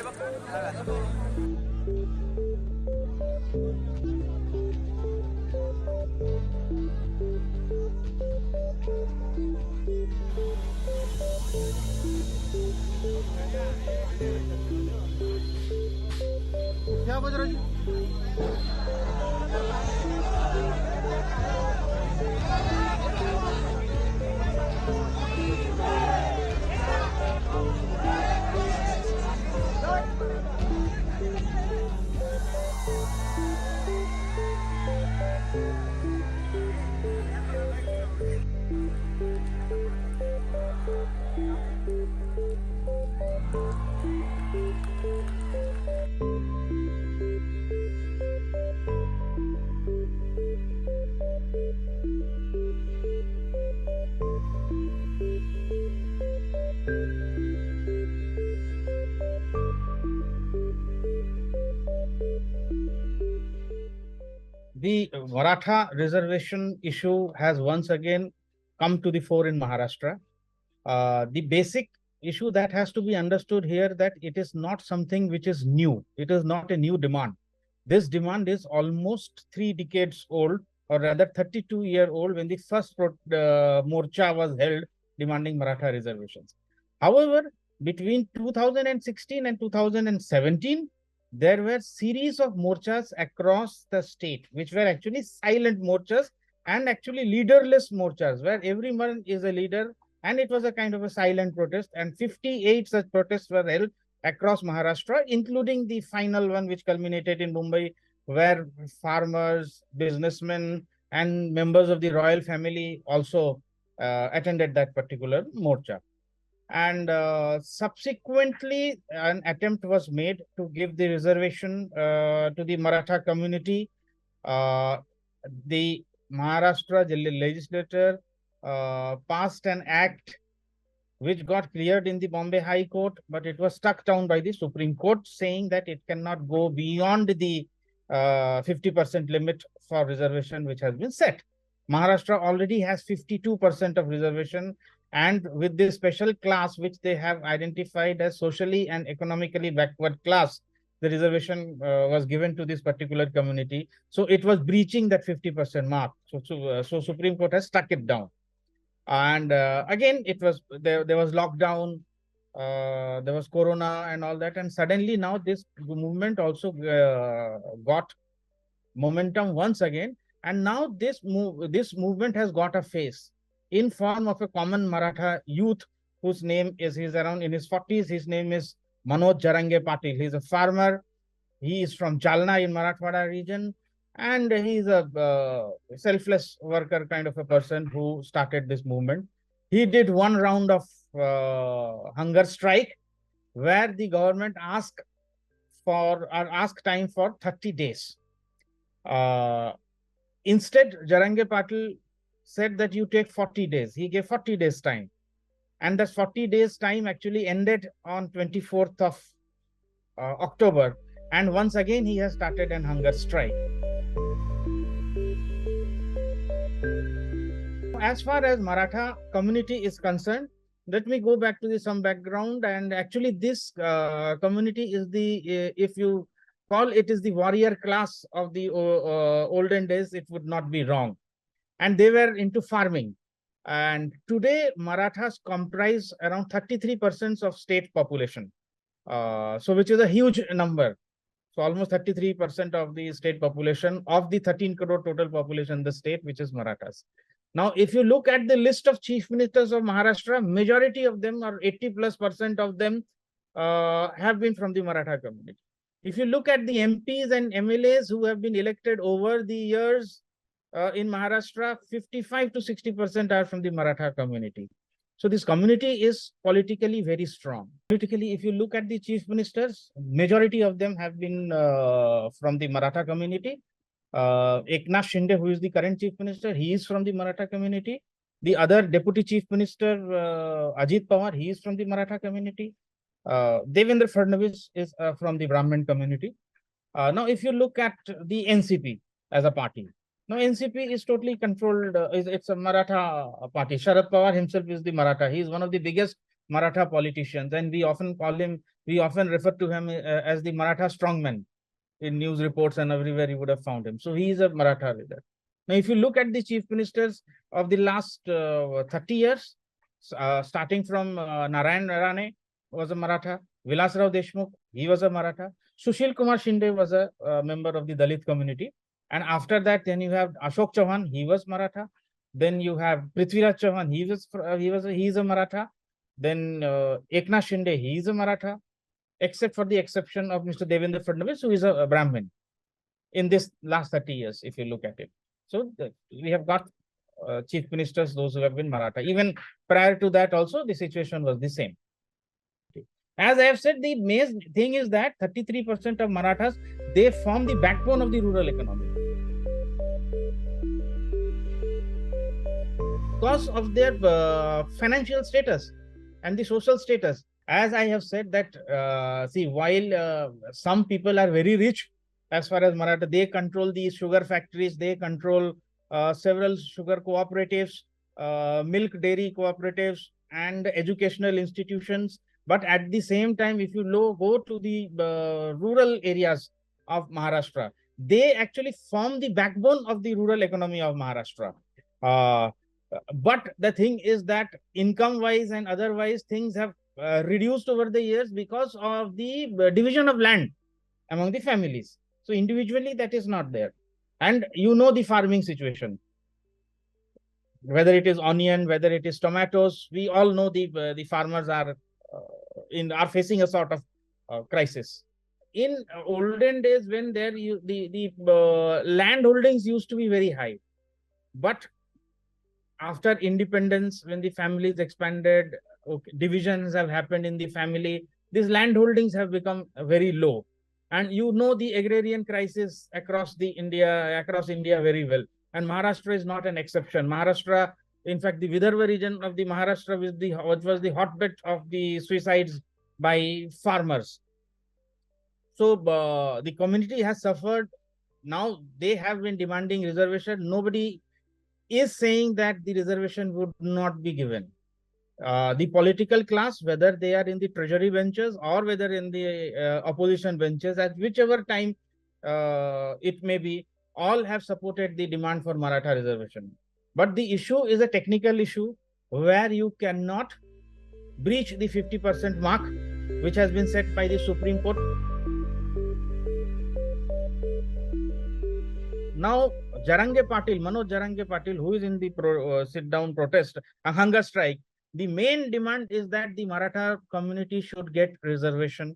क्या बज रहा जी? The Maratha reservation issue has once again come to the fore in Maharashtra. The basic issue that has to be understood here that it is not something which is new. It is not a new demand. This demand is almost 3 decades old, or rather 32-year-old, when the first morcha was held demanding Maratha reservations. However, between 2016 and 2017, there were series of morchas across the state, which were actually silent morchas and actually leaderless morchas, where everyone is a leader, and it was a kind of a silent protest, and 58 such protests were held across Maharashtra, including the final one which culminated in Mumbai, where farmers, businessmen, and members of the royal family also attended that particular morcha. And subsequently, an attempt was made to give the reservation to the Maratha community. The Maharashtra legislature passed an act which got cleared in the Bombay High Court, but it was struck down by the Supreme Court, saying that it cannot go beyond the 50% limit for reservation which has been set. Maharashtra already has 52% of reservation, and with this special class which they have identified as socially and economically backward class, the reservation was given to this particular community. So it was breaching that 50% mark. So Supreme Court has struck it down. And again, it was there was lockdown, there was corona and all that, and suddenly now this movement also got momentum once again, and now this movement has got a face in form of a common Maratha youth whose name is, he's around in his 40s. His name is Manoj Jarange Patil. He's a farmer. He is from Jalna in Marathwada region, and he's a selfless worker kind of a person who started this movement. He did one round of hunger strike, where the government asked time for 30 days. Instead, Jarange Patil said that you take 40 days. He gave 40 days time, and that 40 days time actually ended on 24th of October. And once again, he has started an hunger strike. As far as Maratha community is concerned, let me go back to some background. And actually, this community is if you call it is the warrior class of the olden days, it would not be wrong. And they were into farming. And today, Marathas comprise around 33% of state population. So which is a huge number. So almost 33% of the state population of the 13 crore total population in the state, which is Marathas. Now, if you look at the list of chief ministers of Maharashtra, majority of them, or 80+% of them, have been from the Maratha community. If you look at the MPs and MLAs who have been elected over the years in Maharashtra, 55 to 60% are from the Maratha community. So this community is politically very strong. Politically, if you look at the chief ministers, majority of them have been from the Maratha community. Eknath Shinde, who is the current chief minister, he is from the Maratha community. The other deputy chief minister, Ajit Pawar, he is from the Maratha community. Devendra Fadnavis is from the Brahmin community. Now, if you look at the NCP as a party, now NCP is totally controlled. It's a Maratha party. Sharad Pawar himself is the Maratha. He is one of the biggest Maratha politicians, and we often call him We often refer to him as the Maratha strongman. In news reports and everywhere you would have found him. So he is a Maratha leader. Now, if you look at the chief ministers of the last 30 years, starting from Narayan Rane was a Maratha, Vilasrao Deshmukh, he was a Maratha, Sushil Kumar Shinde was a member of the Dalit community. And after that, then you have Ashok Chauhan, he was Maratha. Then you have Prithviraj Chauhan, he is a Maratha. Then Eknath Shinde, he is a Maratha, except for the exception of Mr. Devendra Fadnavis, who is a Brahmin in this last 30 years, if you look at it. So we have got chief ministers, those who have been Maratha. Even prior to that also, the situation was the same. As I have said, the main thing is that 33% of Marathas, they form the backbone of the rural economy. Because of their financial status and the social status. As I have said that, see, while some people are very rich, as far as Maratha, they control these sugar factories, they control several sugar cooperatives, milk dairy cooperatives, and educational institutions. But at the same time, if you go to the rural areas of Maharashtra, they actually form the backbone of the rural economy of Maharashtra. But the thing is that income-wise and otherwise, things have reduced over the years because of the division of land among the families. So individually, that is not there. And you know the farming situation. Whether it is onion, whether it is tomatoes, we all know the farmers are facing a sort of crisis. In olden days, when the land holdings used to be very high, but after independence, when the families expanded, divisions have happened in the family, these land holdings have become very low. And you know the agrarian crisis across India very well. And Maharashtra is not an exception. Maharashtra, in fact, the Vidarbha region of the Maharashtra was the hotbed of the suicides by farmers. So the community has suffered. Now they have been demanding reservation. Nobody is saying that the reservation would not be given. The political class, whether they are in the treasury benches or whether in the opposition benches, at whichever time it may be, all have supported the demand for Maratha reservation. But the issue is a technical issue where you cannot breach the 50% mark, which has been set by the Supreme Court. Now, Manoj Jarange Patil, who is in the sit-down protest, a hunger strike, the main demand is that the Maratha community should get reservation,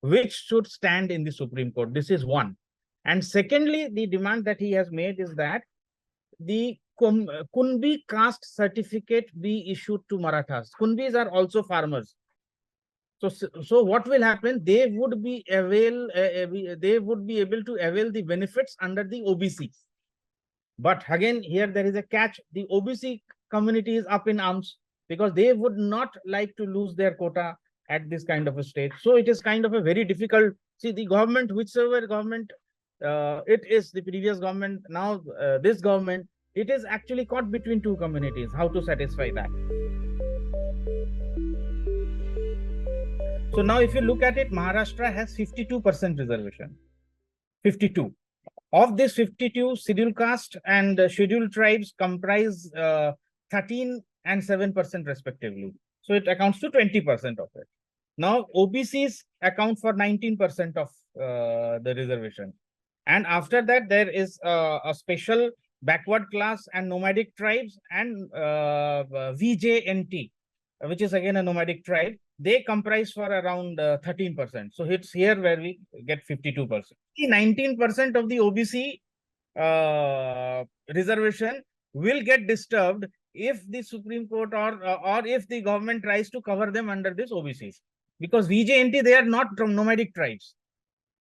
which should stand in the Supreme Court. This is one. And secondly, the demand that he has made is that the Kunbi caste certificate be issued to Marathas. Kunbis are also farmers. So what will happen? They would be able to avail the benefits under the OBC. But again, here there is a catch. The OBC community is up in arms because they would not like to lose their quota at this kind of a stage. So it is kind of a very difficult. See, the government, whichever government it is, the previous government, now this government, it is actually caught between two communities. How to satisfy that? So now if you look at it, Maharashtra has 52% reservation. 52. Of this 52, scheduled caste and scheduled tribes comprise 13 and 7% respectively. So it accounts to 20% of it. Now OBCs account for 19% of the reservation. And after that, there is a special backward class and nomadic tribes and VJNT, which is again a nomadic tribe. They comprise for around 13%. So it's here where we get 52%. 19% of the OBC reservation will get disturbed if the Supreme Court or if the government tries to cover them under this OBCs. Because VJNT, they are not nomadic tribes.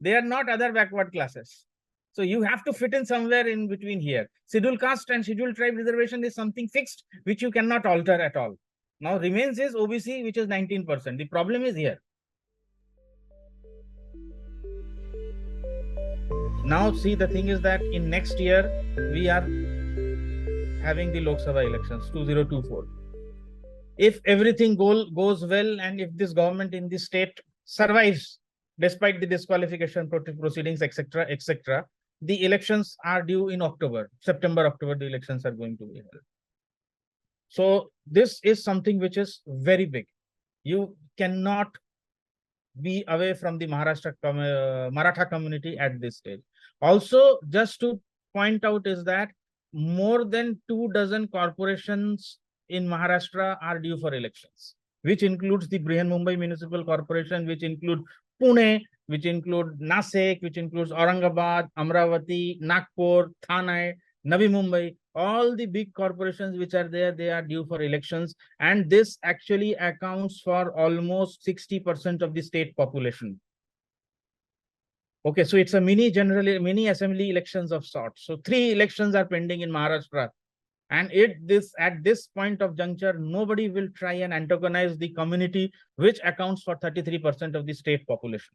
They are not other backward classes. So you have to fit in somewhere in between here. Scheduled caste and scheduled tribe reservation is something fixed, which you cannot alter at all. Now remains is OBC, which is 19%. The problem is here. Now see, the thing is that in next year, we are having the Lok Sabha elections, 2024. If everything goes well and if this government in this state survives despite the disqualification proceedings, etc., etc., the elections are due in October, September, October, the elections are going to be held. So this is something which is very big. You cannot be away from the Maratha community at this stage. Also, just to point out is that more than 24 corporations in Maharashtra are due for elections, which includes the Brihan-Mumbai Municipal Corporation, which include Pune, which include Nasik, which includes Aurangabad, Amravati, Nagpur, Thane, Navi Mumbai. All the big corporations which are there, they are due for elections. And this actually accounts for almost 60% of the state population. Okay, so it's a mini assembly elections of sorts. So 3 elections are pending in Maharashtra. And at this point of juncture, nobody will try and antagonize the community, which accounts for 33% of the state population.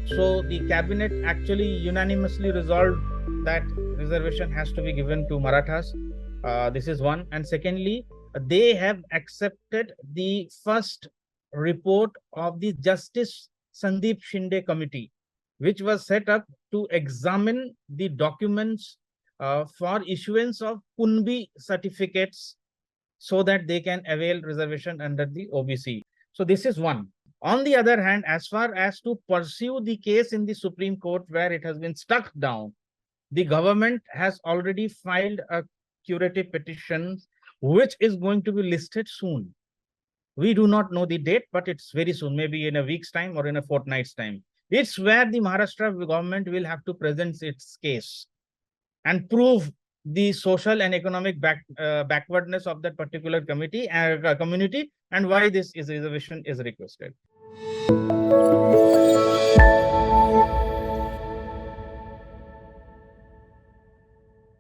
So the cabinet actually unanimously resolved that reservation has to be given to Marathas. This is one. And secondly, they have accepted the first report of the Justice Sandeep Shinde committee, which was set up to examine the documents for issuance of Punbi certificates so that they can avail reservation under the OBC. So this is one. On the other hand, as far as to pursue the case in the Supreme Court where it has been stuck down, the government has already filed a curative petition, which is going to be listed soon. We do not know the date, but it's very soon, maybe in a week's time or in a fortnight's time. It's where the Maharashtra government will have to present its case and prove the social and economic backwardness of that particular community and why this reservation is requested.